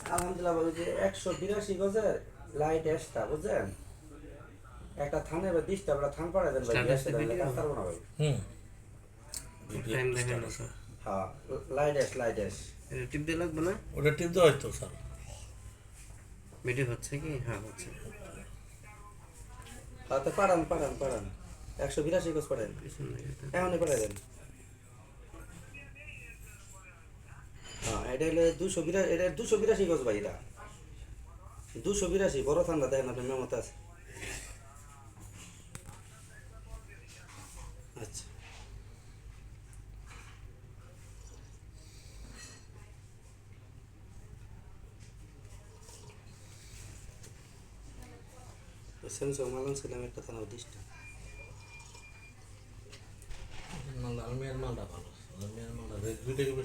আলহামদুলিল্লাহ বলি যে 182 গজের লাইট এসটা বুঝছেন একটা থানে বা 20টা আমরা থান পাড়া দেন ভাই এসে দেন কাজ করবো না ভাই টাইম দেখেন না স্যার, হ্যাঁ লাইট এস এটা টিপ দিয়ে লাগবে না? ওটা টিপ দেওয়া হয়তো স্যার। ভিডিও হচ্ছে কি? হ্যাঁ হচ্ছে। হ্যাঁ তো পাড়ান 182 গজ পাড়েন পিছন দিকে এটা। এখনই পাঠাই দেন। হ্যাঁ এটা হলে 282 এটা 282 গজ ভাই এটা 282 বড় ঠান্ডা দেখেন আপনি মেমত আছে। আচ্ছা স্যামসাং মালান ছিলাম একটা থানা 20টা আলমিয়ার মালটা ভালো, আলমিয়ার মালটা দুইটাকে